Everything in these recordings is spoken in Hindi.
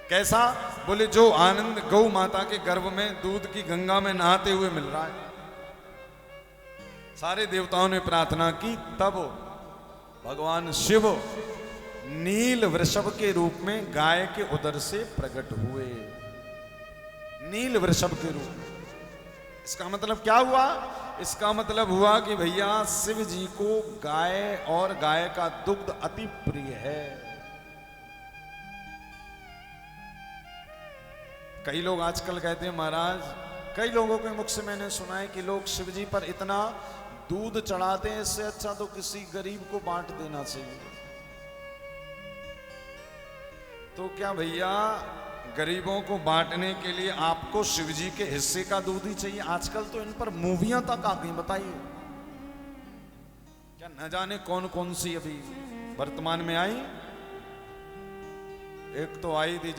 कैसा? बोले जो आनंद गौ माता के गर्भ में दूध की गंगा में नहाते हुए मिल रहा है। सारे देवताओं ने प्रार्थना की, तब भगवान शिव नील वृषभ के रूप में गाय के उदर से प्रकट हुए। नील वृषभ के रूप में। इसका मतलब क्या हुआ? इसका मतलब हुआ कि भैया शिव जी को गाय और गाय का दुग्ध अति प्रिय है। कई लोग आजकल कहते हैं महाराज, कई लोगों के मुख से मैंने सुना है कि लोग शिव जी पर इतना दूध चढ़ाते हैं, इससे अच्छा तो किसी गरीब को बांट देना चाहिए। तो क्या भैया गरीबों को बांटने के लिए आपको शिव जी के हिस्से का दूध ही चाहिए? आजकल तो इन पर मूवियां तक आ गई, बताइए। क्या न जाने कौन कौन सी अभी वर्तमान में आई। एक तो आई थी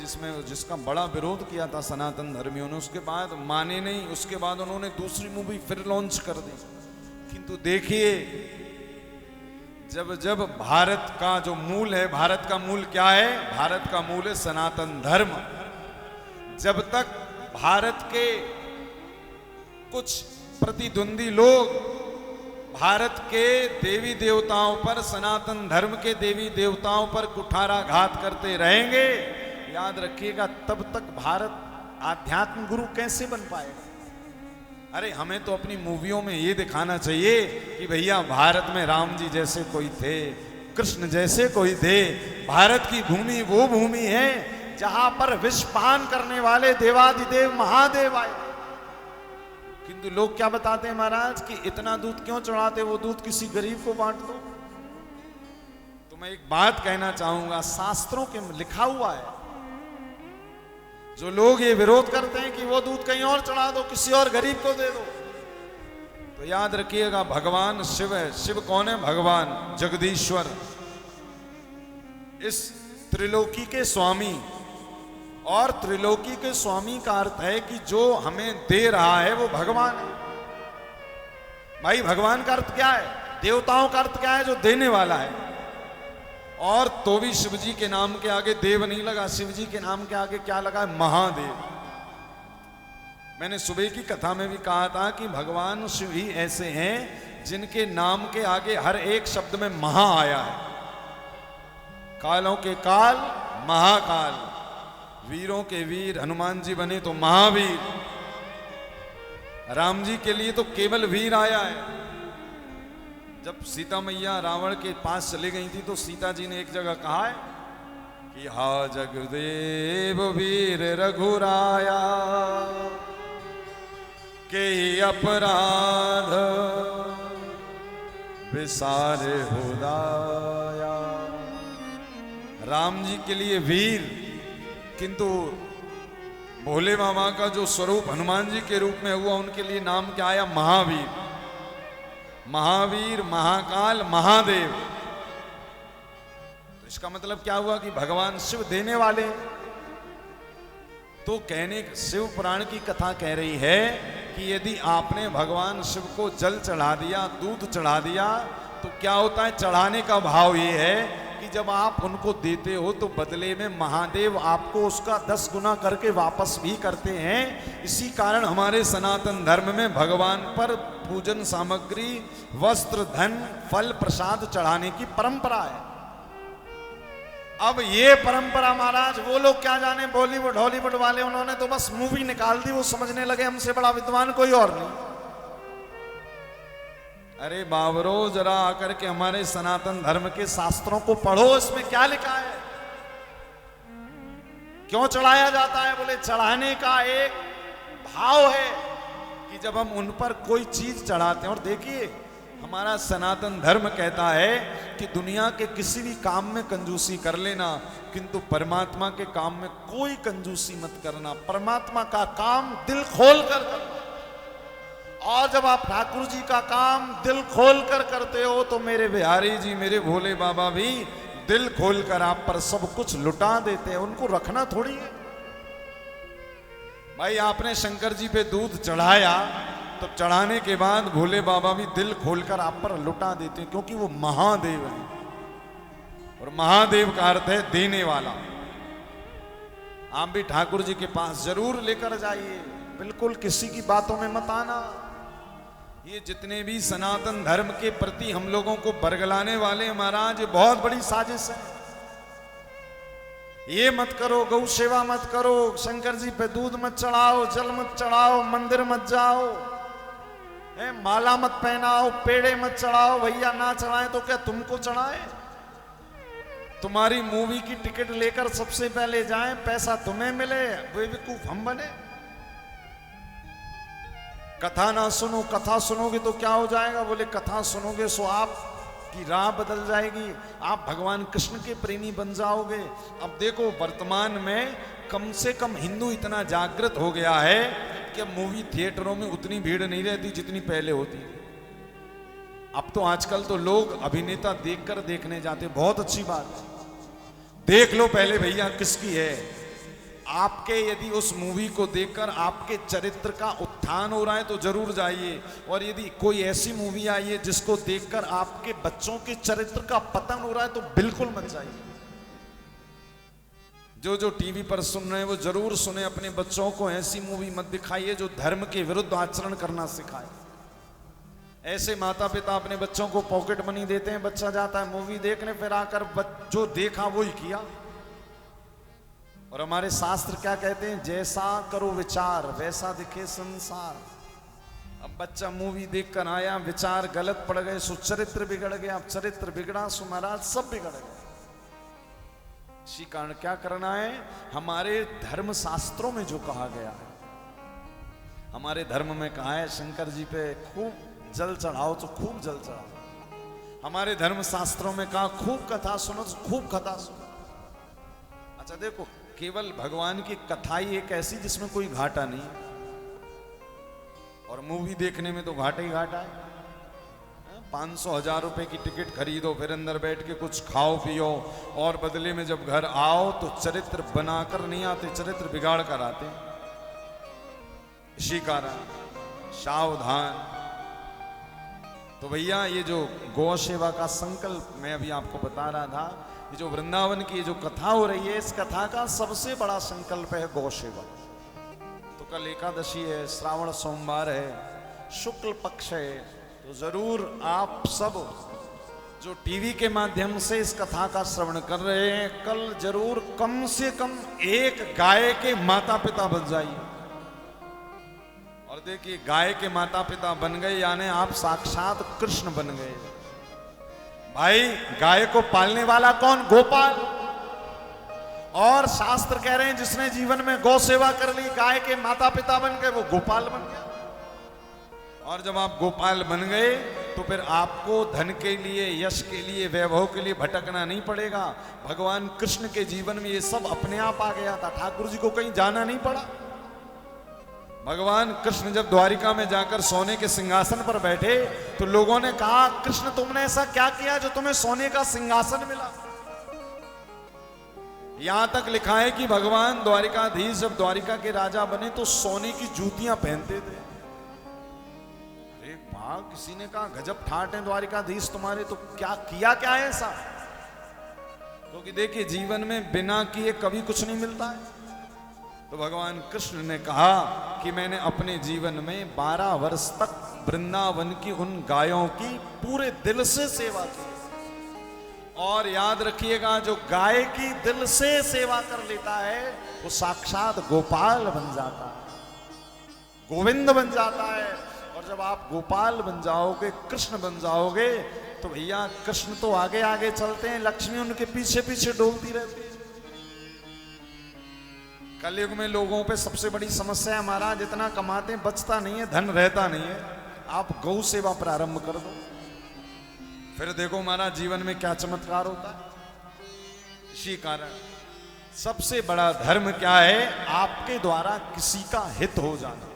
जिसका बड़ा विरोध किया था सनातन धर्मियों ने, उसके बाद माने नहीं, उसके बाद उन्होंने दूसरी मूवी फिर लॉन्च कर दी। किंतु देखिए, जब जब भारत का जो मूल है, भारत का मूल क्या है? भारत का मूल है सनातन धर्म। जब तक भारत के कुछ प्रतिद्वंदी लोग भारत के देवी देवताओं पर, सनातन धर्म के देवी देवताओं पर कुठाराघात करते रहेंगे, याद रखिएगा तब तक भारत आध्यात्म गुरु कैसे बन पाएगा? अरे हमें तो अपनी मूवियों में ये दिखाना चाहिए कि भैया भारत में राम जी जैसे कोई थे, कृष्ण जैसे कोई थे। भारत की भूमि वो भूमि है जहां पर विषपान करने वाले देवाधिदेव महादेव आए। किंतु लोग क्या बताते हैं महाराज कि इतना दूध क्यों चढ़ाते, वो दूध किसी गरीब को बांट दो। तो मैं एक बात कहना चाहूंगा, शास्त्रों के लिखा हुआ है। जो लोग ये विरोध करते हैं कि वो दूध कहीं और चढ़ा दो, किसी और गरीब को दे दो, तो याद रखिएगा भगवान शिव है। शिव कौन है? भगवान जगदीश्वर, इस त्रिलोकी के स्वामी। और त्रिलोकी के स्वामी का अर्थ है कि जो हमें दे रहा है वो भगवान है। भाई भगवान का अर्थ क्या है? देवताओं का अर्थ क्या है? जो देने वाला है। और तो भी शिव जी के नाम के आगे देव नहीं लगा, शिव जी के नाम के आगे क्या लगा है? महादेव। मैंने सुबह की कथा में भी कहा था कि भगवान शिव ही ऐसे हैं जिनके नाम के आगे हर एक शब्द में महा आया है। कालों के काल महाकाल, वीरों के वीर हनुमान जी बने तो महावीर, राम जी के लिए तो केवल वीर आया है। जब सीता मैया रावण के पास चली गई थी तो सीता जी ने एक जगह कहा है कि हा जगदेव वीर रघुराया के अपराध विसारे होदाया। राम जी के लिए वीर, किंतु भोले बाबा का जो स्वरूप हनुमान जी के रूप में हुआ, उनके लिए नाम क्या आया? महावीर। महावीर, महाकाल, महादेव। तो इसका मतलब क्या हुआ कि भगवान शिव देने वाले। तो कहने शिव पुराण की कथा कह रही है कि यदि आपने भगवान शिव को जल चढ़ा दिया, दूध चढ़ा दिया, तो क्या होता है? चढ़ाने का भाव ये है कि जब आप उनको देते हो तो बदले में महादेव आपको उसका 10 गुना करके वापस भी करते हैं। इसी कारण हमारे सनातन धर्म में भगवान पर पूजन सामग्री, वस्त्र, धन, फल, प्रसाद चढ़ाने की परंपरा है। अब ये परंपरा महाराज वो लोग क्या जाने, बॉलीवुड हॉलीवुड वाले, उन्होंने तो बस मूवी निकाल दी, वो समझने लगे हमसे बड़ा विद्वान कोई और नहीं। अरे बाबरो, जरा आकर के हमारे सनातन धर्म के शास्त्रों को पढ़ो, इसमें क्या लिखा है, क्यों चढ़ाया जाता है? बोले चढ़ाने का एक भाव है कि जब हम उन पर कोई चीज चढ़ाते हैं। और देखिए हमारा सनातन धर्म कहता है कि दुनिया के किसी भी काम में कंजूसी कर लेना, किंतु परमात्मा के काम में कोई कंजूसी मत करना। परमात्मा का काम दिल खोल कर करना। और जब आप ठाकुर जी का काम दिल खोल कर करते हो तो मेरे बिहारी जी, मेरे भोले बाबा भी दिल खोल कर आप पर सब कुछ लुटा देते हैं। उनको रखना थोड़ी है। भाई आपने शंकर जी पे दूध चढ़ाया, तो चढ़ाने के बाद भोले बाबा भी दिल खोलकर आप पर लुटा देते हैं, क्योंकि वो महादेव है। और महादेव का अर्थ है देने वाला। आप भी ठाकुर जी के पास जरूर लेकर जाइए, बिल्कुल किसी की बातों में मत आना। ये जितने भी सनातन धर्म के प्रति हम लोगों को बरगलाने वाले महाराज, ये बहुत बड़ी साजिश है। ये मत करो, गौ सेवा मत करो, शंकर जी पे दूध मत चढ़ाओ, जल मत चढ़ाओ, मंदिर मत जाओ, माला मत पहनाओ, पेड़े मत चढ़ाओ। भैया ना चढ़ाए तो क्या तुमको चढ़ाए? तुम्हारी मूवी की टिकट लेकर सबसे पहले जाएं, पैसा तुम्हें मिले, बेवकूफ हम बने। कथा ना सुनो, कथा सुनोगे तो क्या हो जाएगा? बोले कथा सुनोगे सो आप की राह बदल जाएगी, आप भगवान कृष्ण के प्रेमी बन जाओगे। अब देखो वर्तमान में कम से कम हिंदू इतना जागृत हो गया है कि मूवी थिएटरों में उतनी भीड़ नहीं रहती जितनी पहले होती। अब तो आजकल तो लोग अभिनेता देखकर देखने जाते, बहुत अच्छी बात। देख लो पहले भैया किसकी है। आपके यदि उस मूवी को देखकर आपके चरित्र का उत्थान हो रहा है तो जरूर जाइए, और यदि कोई ऐसी मूवी आई है जिसको देखकर आपके बच्चों के चरित्र का पतन हो रहा है तो बिल्कुल मत जाइए। जो टीवी पर सुन रहे हैं वो जरूर सुने, अपने बच्चों को ऐसी मूवी मत दिखाइए जो धर्म के विरुद्ध आचरण करना सिखाए। ऐसे माता पिता अपने बच्चों को पॉकेट मनी देते हैं, बच्चा जाता है मूवी देखने, फिर आकर जो देखा वो ही किया। और हमारे शास्त्र क्या कहते हैं? जैसा करो विचार वैसा दिखे संसार। अब बच्चा मूवी देखकर आया, विचार गलत पड़ गए सो चरित्र बिगड़ गया, अब चरित्र बिगड़ा सो महाराज सब बिगड़ गया। इसी कारण क्या करना है? हमारे धर्म शास्त्रों में जो कहा गया है, हमारे धर्म में कहा है शंकर जी पे खूब जल चढ़ाओ तो खूब जल चढ़ाओ। हमारे धर्म शास्त्रों में कहा खूब कथा सुनो तो खूब कथा सुनो। अच्छा देखो, केवल भगवान की कथा ही एक ऐसी जिसमें कोई घाटा नहीं, और मूवी देखने में तो घाटा ही घाटा है। 500-1000 रुपए की टिकट खरीदो, फिर अंदर बैठ के कुछ खाओ पियो, और बदले में जब घर आओ तो चरित्र बनाकर नहीं आते, चरित्र बिगाड़ कर आते। इसी कारण सावधान। तो भैया ये जो गौ सेवा का संकल्प मैं अभी आपको बता रहा था, ये जो वृंदावन की जो कथा हो रही है, इस कथा का सबसे बड़ा संकल्प है गौ सेवा। तो कल एकादशी है, श्रावण सोमवार है, शुक्ल पक्ष है, तो जरूर आप सब जो टीवी के माध्यम से इस कथा का श्रवण कर रहे हैं, कल जरूर कम से कम एक गाय के माता पिता बन जाइए। और देखिए, गाय के माता पिता बन गए यानी आप साक्षात कृष्ण बन गए। भाई गाय को पालने वाला कौन? गोपाल। और शास्त्र कह रहे हैं जिसने जीवन में गौ सेवा कर ली, गाय के माता पिता बन गए, वो गोपाल बन गया। और जब आप गोपाल बन गए तो फिर आपको धन के लिए, यश के लिए, वैभव के लिए भटकना नहीं पड़ेगा। भगवान कृष्ण के जीवन में ये सब अपने आप आ गया था, ठाकुर जी को कहीं जाना नहीं पड़ा। भगवान कृष्ण जब द्वारिका में जाकर सोने के सिंहासन पर बैठे तो लोगों ने कहा, कृष्ण तुमने ऐसा क्या किया जो तुम्हें सोने का सिंहासन मिला? यहां तक लिखा है कि भगवान द्वारिकाधीश जब द्वारिका के राजा बने तो सोने की जूतियां पहनते थे। अरे वाह, किसी ने कहा गजब ठाट है द्वारिकाधीश तुम्हारे, तो क्या किया क्या है ऐसा? क्योंकि देखिए जीवन में बिना किए कभी कुछ नहीं मिलता है। तो भगवान कृष्ण ने कहा कि मैंने अपने जीवन में 12 वर्ष तक वृंदावन की उन गायों की पूरे दिल से सेवा की। और याद रखिएगा, जो गाय की दिल से सेवा कर लेता है वो साक्षात गोपाल बन जाता है, गोविंद बन जाता है। और जब आप गोपाल बन जाओगे, कृष्ण बन जाओगे, तो भैया कृष्ण तो आगे आगे चलते हैं, लक्ष्मी उनके पीछे पीछे डोलती रहती है। कलयुग में लोगों पे सबसे बड़ी समस्या है, महाराज जितना कमाते हैं बचता नहीं है, धन रहता नहीं है। आप गौ सेवा प्रारंभ कर दो, फिर देखो महाराज जीवन में क्या चमत्कार होता है। इसी कारण सबसे बड़ा धर्म क्या है? आपके द्वारा किसी का हित हो जाना।